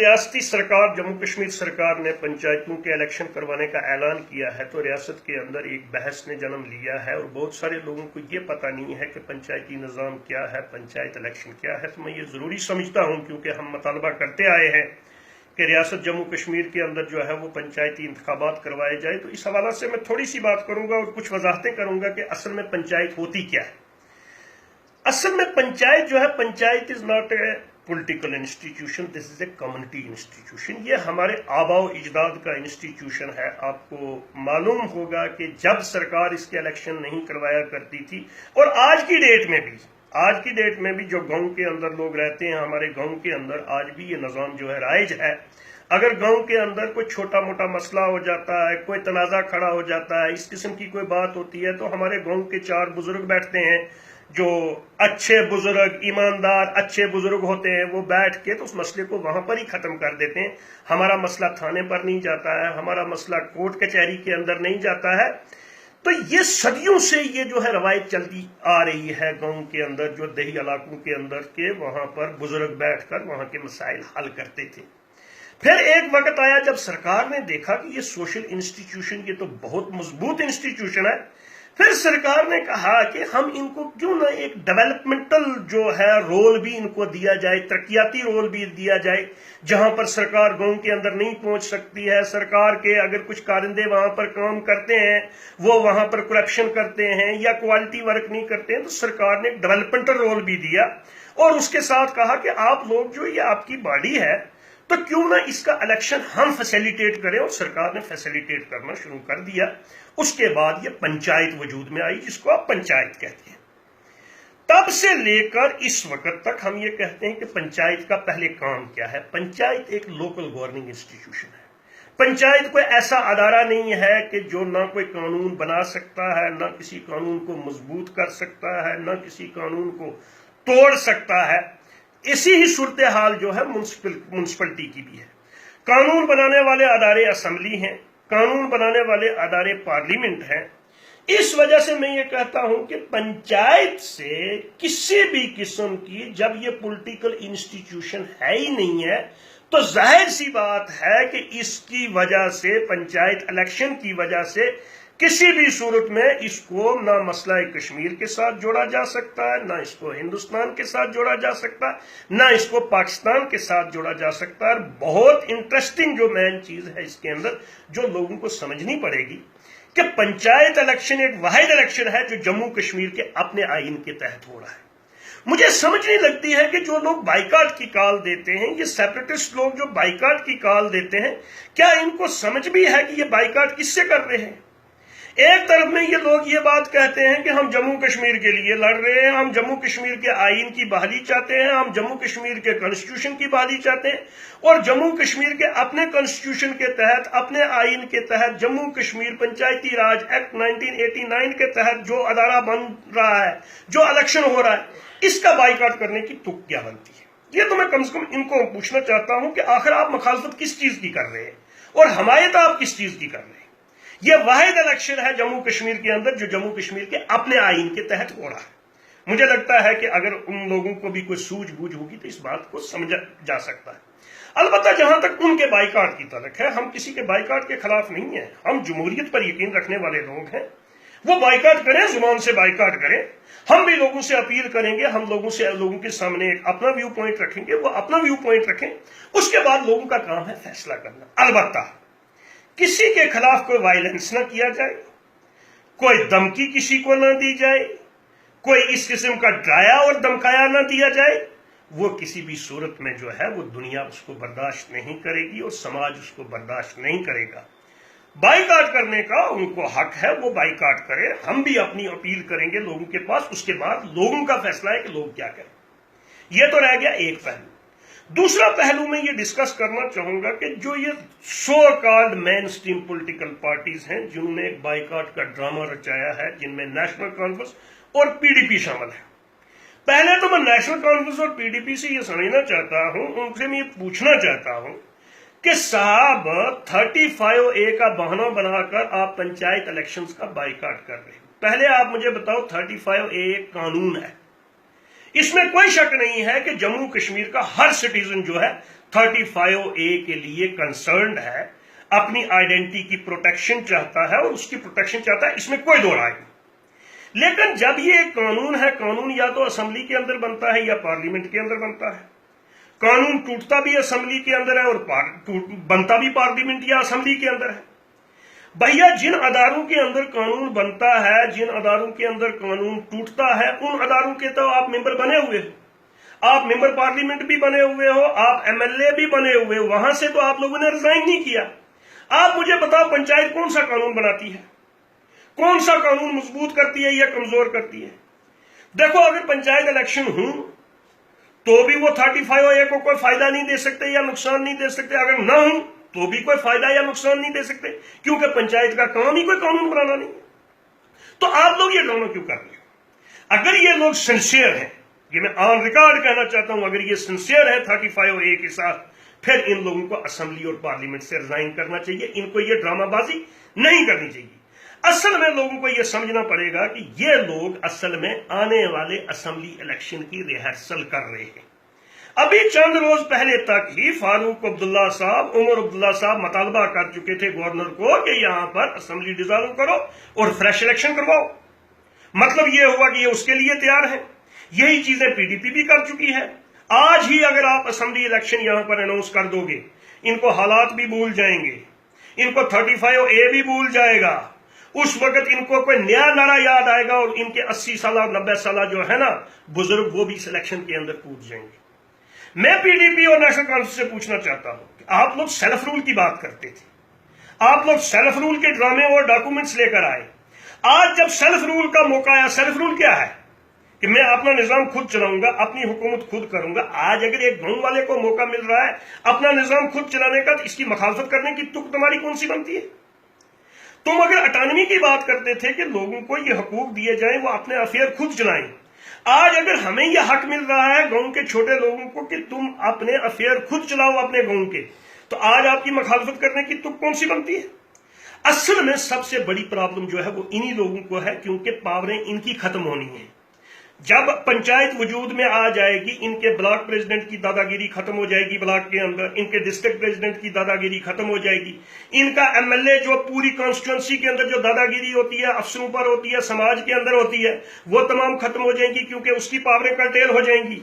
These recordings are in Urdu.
ریاستی سرکار جموں کشمیر سرکار نے پنچایتوں کے الیکشن کروانے کا اعلان کیا ہے تو ریاست کے اندر ایک بحث نے جنم لیا ہے اور بہت سارے لوگوں کو یہ پتہ نہیں ہے کہ پنچایتی نظام کیا ہے، پنچایت الیکشن کیا ہے۔ تو میں یہ ضروری سمجھتا ہوں کیونکہ ہم مطالبہ کرتے آئے ہیں کہ ریاست جموں کشمیر کے اندر جو ہے وہ پنچایتی انتخابات کروائے جائے، تو اس حوالے سے میں تھوڑی سی بات کروں گا اور کچھ وضاحتیں کروں گا کہ اصل میں پنچایت ہوتی کیا ہے۔ اصل میں پنچایت جو ہے، panchayat is not a political institution, this is a community institution. یہ ہمارے آباء و اجداد کا انسٹیٹیوشن ہے۔ آپ کو معلوم ہوگا کہ جب سرکار اس کے الیکشن نہیں کروایا کرتی تھی، اور آج کی ڈیٹ میں بھی جو گاؤں کے اندر لوگ رہتے ہیں، ہمارے گاؤں کے اندر آج بھی یہ نظام جو ہے رائج ہے۔ اگر گاؤں کے اندر کوئی چھوٹا موٹا مسئلہ ہو جاتا ہے، کوئی تنازع کھڑا ہو جاتا ہے، اس قسم کی کوئی بات ہوتی ہے، تو ہمارے گاؤں کے 4 بزرگ بیٹھتے ہیں، جو اچھے بزرگ، ایماندار اچھے بزرگ ہوتے ہیں، وہ بیٹھ کے تو اس مسئلے کو وہاں پر ہی ختم کر دیتے ہیں۔ ہمارا مسئلہ تھانے پر نہیں جاتا ہے، ہمارا مسئلہ کورٹ کچہری کے اندر نہیں جاتا ہے۔ تو یہ صدیوں سے یہ جو ہے روایت چلتی آ رہی ہے گاؤں کے اندر، جو دیہی علاقوں کے اندر کے وہاں پر بزرگ بیٹھ کر وہاں کے مسائل حل کرتے تھے۔ پھر ایک وقت آیا جب سرکار نے دیکھا کہ یہ سوشل انسٹیٹیوشن یہ تو بہت مضبوط انسٹیٹیوشن ہے، پھر سرکار نے کہا کہ ہم ان کو کیوں نہ ایک ڈیولپمنٹل جو ہے رول بھی ان کو دیا جائے، ترقیاتی رول بھی دیا جائے، جہاں پر سرکار گاؤں کے اندر نہیں پہنچ سکتی ہے۔ سرکار کے اگر کچھ کارندے وہاں پر کام کرتے ہیں، وہ وہاں پر کرپشن کرتے ہیں یا کوالٹی ورک نہیں کرتے ہیں، تو سرکار نے ایک ڈیولپمنٹل رول بھی دیا، اور اس کے ساتھ کہا کہ آپ لوگ جو یہ آپ کی باڈی ہے، تو کیوں نہ اس کا الیکشن ہم فیسیلیٹیٹ کریں، اور سرکار نے فیسیلیٹیٹ کرنا شروع کر دیا۔ اس کے بعد یہ پنچایت وجود میں آئی، جس کو آپ پنچایت کہتے ہیں۔ تب سے لے کر اس وقت تک ہم یہ کہتے ہیں کہ پنچایت کا پہلے کام کیا ہے۔ پنچایت ایک لوکل گورننگ انسٹیٹیوشن ہے۔ پنچایت کوئی ایسا ادارہ نہیں ہے کہ جو نہ کوئی قانون بنا سکتا ہے، نہ کسی قانون کو مضبوط کر سکتا ہے، نہ کسی قانون کو توڑ سکتا ہے۔ اسی ہی صورتحال جو ہے میونسپلٹی کی بھی ہے۔ قانون بنانے والے ادارے اسمبلی ہیں، قانون بنانے والے ادارے پارلیمنٹ ہیں۔ اس وجہ سے میں یہ کہتا ہوں کہ پنچایت سے کسی بھی قسم کی، جب یہ پولیٹیکل انسٹیٹیوشن ہے ہی نہیں ہے، تو ظاہر سی بات ہے کہ اس کی وجہ سے، پنچایت الیکشن کی وجہ سے، کسی بھی صورت میں اس کو نہ مسئلہ کشمیر کے ساتھ جوڑا جا سکتا ہے، نہ اس کو ہندوستان کے ساتھ جوڑا جا سکتا ہے، نہ اس کو پاکستان کے ساتھ جوڑا جا سکتا ہے۔ بہت انٹرسٹنگ جو مین چیز ہے اس کے اندر، جو لوگوں کو سمجھنی پڑے گی، کہ پنچایت الیکشن ایک واحد الیکشن ہے جو جموں کشمیر کے اپنے آئین کے تحت ہو رہا ہے۔ مجھے سمجھ نہیں لگتی ہے کہ جو لوگ بائیکاٹ کی کال دیتے ہیں، یہ سیپریٹسٹ لوگ جو بائیکاٹ کی کال دیتے ہیں، کیا ان کو سمجھ بھی ہے کہ یہ بائیکاٹ کس سے کر رہے ہیں؟ ایک طرف میں یہ لوگ یہ بات کہتے ہیں کہ ہم جموں کشمیر کے لیے لڑ رہے ہیں، ہم جموں کشمیر کے آئین کی بحالی چاہتے ہیں، ہم جموں کشمیر کے کنسٹیٹیوشن کی بحالی چاہتے ہیں، اور جموں کشمیر کے اپنے کنسٹیٹیوشن کے تحت، اپنے آئین کے تحت، جموں کشمیر پنچایتی راج ایکٹ 1989 کے تحت جو ادارہ بن رہا ہے، جو الیکشن ہو رہا ہے، اس کا بائیکاٹ کرنے کی تک کیا بنتی ہے؟ یہ تو میں کم سے کم ان کو پوچھنا چاہتا ہوں کہ آخر آپ مخالفت کس چیز کی کر رہے ہیں اور حمایت آپ کس چیز کی کر رہے ہیں؟ یہ واحد الیکشن ہے جموں کشمیر کے اندر جو جموں کشمیر کے اپنے آئین کے تحت ہو رہا ہے۔ مجھے لگتا ہے کہ اگر ان لوگوں کو بھی کوئی سوجھ بوجھ ہوگی تو اس بات کو سمجھا جا سکتا ہے۔ البتہ جہاں تک ان کے بائیکاٹ کی تعلق ہے، ہم کسی کے بائیکاٹ کے خلاف نہیں ہیں، ہم جمہوریت پر یقین رکھنے والے لوگ ہیں۔ وہ بائیکاٹ کریں، زبان سے بائیکاٹ کریں، ہم بھی لوگوں سے اپیل کریں گے، ہم لوگوں کے سامنے ایک اپنا ویو پوائنٹ رکھیں گے، وہ اپنا ویو پوائنٹ رکھیں، اس کے بعد لوگوں کا کام ہے فیصلہ کرنا۔ البتہ کسی کے خلاف کوئی وائلنس نہ کیا جائے، کوئی دھمکی کسی کو نہ دی جائے، کوئی اس قسم کا ڈرایا اور دھمکایا نہ دیا جائے، وہ کسی بھی صورت میں جو ہے وہ دنیا اس کو برداشت نہیں کرے گی اور سماج اس کو برداشت نہیں کرے گا۔ بائیکاٹ کرنے کا ان کو حق ہے، وہ بائیکاٹ کرے، ہم بھی اپنی اپیل کریں گے لوگوں کے پاس، اس کے بعد لوگوں کا فیصلہ ہے کہ لوگ کیا کریں۔ یہ تو رہ گیا ایک پہلو۔ دوسرا پہلو میں یہ ڈسکس کرنا چاہوں گا کہ جو یہ سو کالڈ مین سٹریم پولیٹیکل پارٹیز ہیں جنہوں نے ایک بائیکاٹ کا ڈرامہ رچایا ہے، جن میں نیشنل کانفرنس اور پی ڈی پی شامل ہے۔ پہلے تو میں نیشنل کانفرنس اور پی ڈی پی سے یہ سمجھنا چاہتا ہوں، ان سے میں یہ پوچھنا چاہتا ہوں کہ صاحب 35A کا بہانہ بنا کر آپ پنچایت الیکشنز کا بائیکاٹ کر رہے ہیں۔ پہلے آپ مجھے بتاؤ 35A ایک قانون ہے، اس میں کوئی شک نہیں ہے کہ جموں کشمیر کا ہر سٹیزن جو ہے 35A کے لیے کنسرنڈ ہے، اپنی آئیڈینٹی کی پروٹیکشن چاہتا ہے اور اس کی پروٹیکشن چاہتا ہے، اس میں کوئی دو رائے نہیں۔ لیکن جب یہ ایک قانون ہے، قانون یا تو اسمبلی کے اندر بنتا ہے یا پارلیمنٹ کے اندر بنتا ہے۔ قانون ٹوٹتا بھی اسمبلی کے اندر ہے اور بنتا بھی پارلیمنٹ یا اسمبلی کے اندر ہے۔ بھیا جن اداروں کے اندر قانون بنتا ہے، جن اداروں کے اندر قانون ٹوٹتا ہے، ان اداروں کے تو آپ ممبر بنے ہوئے ہو، آپ ممبر پارلیمنٹ بھی بنے ہوئے ہو، آپ MLA بھی بنے ہوئے ہو، وہاں سے تو آپ لوگوں نے ریزائن نہیں کیا۔ آپ مجھے بتاؤ پنچایت کون سا قانون بناتی ہے، کون سا قانون مضبوط کرتی ہے یا کمزور کرتی ہے؟ دیکھو اگر پنچایت الیکشن ہوں تو بھی وہ 35A کو کوئی فائدہ نہیں دے سکتے یا نقصان نہیں دے سکتے، اگر نہ ہوں تو بھی کوئی فائدہ یا نقصان نہیں دے سکتے، کیونکہ پنچایت کا کام ہی کوئی قانون بنانا نہیں ہے۔ تو آپ لوگ یہ ڈرامہ کیوں کر رہے ہیں؟ اگر یہ لوگ سنسیئر ہیں، یہ میں آن ریکارڈ کہنا چاہتا ہوں، اگر یہ سنسیئر ہے 35A کے ساتھ، پھر ان لوگوں کو اسمبلی اور پارلیمنٹ سے ریزائن کرنا چاہیے، ان کو یہ ڈرامہ بازی نہیں کرنی چاہیے۔ اصل میں لوگوں کو یہ سمجھنا پڑے گا کہ یہ لوگ اصل میں آنے والے اسمبلی الیکشن کی ریہرسل کر رہے ہیں۔ ابھی چند روز پہلے تک ہی فاروق عبداللہ صاحب، عمر عبداللہ صاحب مطالبہ کر چکے تھے گورنر کو کہ یہاں پر اسمبلی ڈیزالو کرو اور فریش الیکشن کرواؤ۔ مطلب یہ ہوا کہ یہ اس کے لیے تیار ہیں۔ یہی چیزیں PDP بھی کر چکی ہے۔ آج ہی اگر آپ اسمبلی الیکشن یہاں پر اناؤنس کر دو گے، ان کو حالات بھی بھول جائیں گے، ان کو 35A بھی بھول جائے گا، اس وقت ان کو کوئی نیا نعرہ یاد آئے گا اور ان کے 80 سالہ اور 90 سالہ جو ہے نا بزرگ، وہ بھی اس الیکشن کے اندر کود جائیں گے۔ میں PDP اور نیشنل کانفرنس سے پوچھنا چاہتا ہوں کہ آپ لوگ سیلف رول کی بات کرتے تھے، آپ لوگ سیلف رول کے ڈرامے اور ڈاکومنٹس لے کر آئے۔ آج جب سیلف رول کا موقع آیا، سیلف رول کیا ہے کہ میں اپنا نظام خود چلاؤں گا، اپنی حکومت خود کروں گا۔ آج اگر ایک گاؤں والے کو موقع مل رہا ہے اپنا نظام خود چلانے کا، تو اس کی مخالفت کرنے کی تک تمہاری کون سی بنتی ہے؟ تم اگر اٹانومی کی بات کرتے تھے کہ لوگوں کو یہ حقوق دیے جائیں، وہ اپنے افیئر خود چلائیں، آج اگر ہمیں یہ حق مل رہا ہے گاؤں کے چھوٹے لوگوں کو کہ تم اپنے افیئر خود چلاؤ اپنے گاؤں کے، تو آج آپ کی مخالفت کرنے کی تک کون سی بنتی ہے؟ اصل میں سب سے بڑی پرابلم جو ہے وہ انہی لوگوں کو ہے، کیونکہ پاوریں ان کی ختم ہونی ہیں۔ جب پنچایت وجود میں آ جائے گی، ان کے بلاک پریزیڈنٹ کی دادا گیری ختم ہو جائے گی، بلاک کے اندر ان کے ڈسٹرکٹ پریزیڈنٹ کی دادا گیری ختم ہو جائے گی، ان کا MLA جو پوری کانسٹیٹوئنسی کے اندر جو دادا گیری ہوتی ہے، افسروں پر ہوتی ہے، سماج کے اندر ہوتی ہے، وہ تمام ختم ہو جائیں گی، کیونکہ اس کی پاوریں کرٹیل ہو جائیں گی۔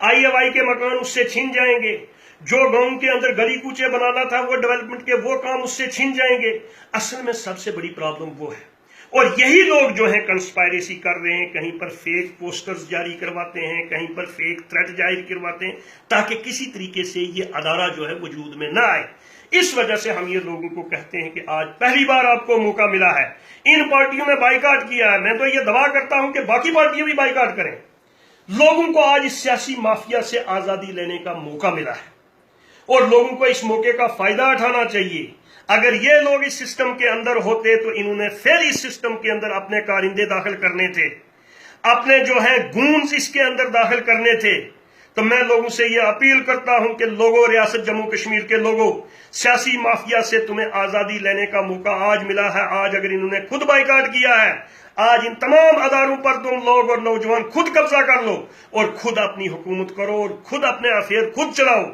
IFI کے مکان اس سے چھن جائیں گے، جو گاؤں کے اندر گلی کوچے بنانا تھا وہ ڈیولپمنٹ کے وہ کام اس سے چھن جائیں گے۔ اصل میں سب سے بڑی پرابلم وہ ہے، اور یہی لوگ جو ہیں کنسپائریسی کر رہے ہیں، کہیں پر فیک پوسٹرز جاری کرواتے ہیں، کہیں پر فیک تھریٹ جاری کرواتے ہیں، تاکہ کسی طریقے سے یہ ادارہ جو ہے وجود میں نہ آئے۔ اس وجہ سے ہم یہ لوگوں کو کہتے ہیں کہ آج پہلی بار آپ کو موقع ملا ہے۔ ان پارٹیوں نے بائیکاٹ کیا ہے، میں تو یہ دعویٰ کرتا ہوں کہ باقی پارٹیاں بھی بائیکاٹ کریں۔ لوگوں کو آج اس سیاسی مافیا سے آزادی لینے کا موقع ملا ہے اور لوگوں کو اس موقع کا فائدہ اٹھانا چاہیے۔ اگر یہ لوگ اس سسٹم کے اندر ہوتے تو انہوں نے پھر اس سسٹم کے اندر اپنے کارندے داخل کرنے تھے، اپنے جو ہیں گونز اس کے اندر داخل کرنے تھے۔ تو میں لوگوں سے یہ اپیل کرتا ہوں کہ لوگوں، ریاست جموں کشمیر کے لوگوں، سیاسی مافیا سے تمہیں آزادی لینے کا موقع آج ملا ہے۔ آج اگر انہوں نے خود بائیکاٹ کیا ہے، آج ان تمام اداروں پر تم لوگ اور نوجوان خود قبضہ کر لو اور خود اپنی حکومت کرو اور خود اپنے افیئر خود چلاؤ۔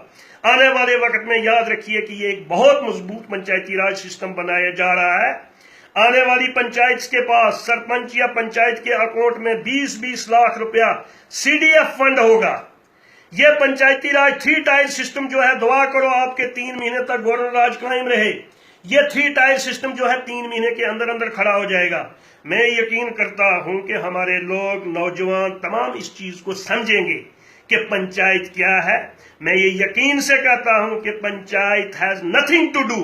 آنے والے وقت میں یاد رکھیے کہ یہ ایک بہت مضبوط پنچایتی راج سسٹم بنایا جا رہا ہے۔ آنے والی پنچایت کے پاس سرپنچ یا پنچایت کے اکاؤنٹ میں 20-20 لاکھ روپیہ CDF فنڈ ہوگا۔ یہ پنچایتی راج 3 ٹائر سسٹم جو ہے، دعا کرو آپ کے 3 مہینے تک گورنر راج قائم رہے۔ یہ 3 ٹائر سسٹم جو ہے 3 مہینے کے اندر اندر کھڑا ہو جائے گا۔ میں یقین کرتا ہوں کہ ہمارے لوگ، نوجوان تمام اس چیز کو سمجھیں گے کہ پنچایت کیا ہے۔ میں یہ یقین سے کہتا ہوں کہ panchayat has nothing to do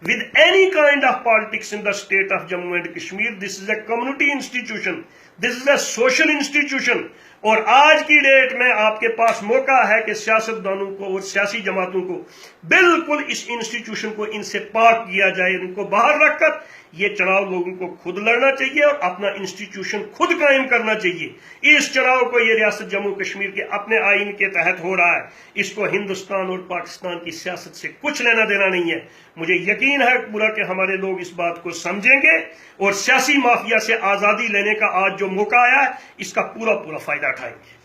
with any kind of politics in the state of Jammu and Kashmir. This is a community institution. This is a social institution. اور آج کی ڈیٹ میں آپ کے پاس موقع ہے کہ سیاستدانوں کو اور سیاسی جماعتوں کو بالکل اس انسٹیٹیوشن کو ان سے پاک کیا جائے، ان کو باہر رکھ کر یہ چناؤ لوگوں کو خود لڑنا چاہیے اور اپنا انسٹیٹیوشن خود قائم کرنا چاہیے۔ اس چناؤ کو یہ ریاست جموں کشمیر کے اپنے آئین کے تحت ہو رہا ہے، اس کو ہندوستان اور پاکستان کی سیاست سے کچھ لینا دینا نہیں ہے۔ مجھے یقین ہے پورا کہ ہمارے لوگ اس بات کو سمجھیں گے اور سیاسی مافیا سے آزادی لینے کا آج جو موقع آیا ہے اس کا پورا فائدہ اٹھائیں گے۔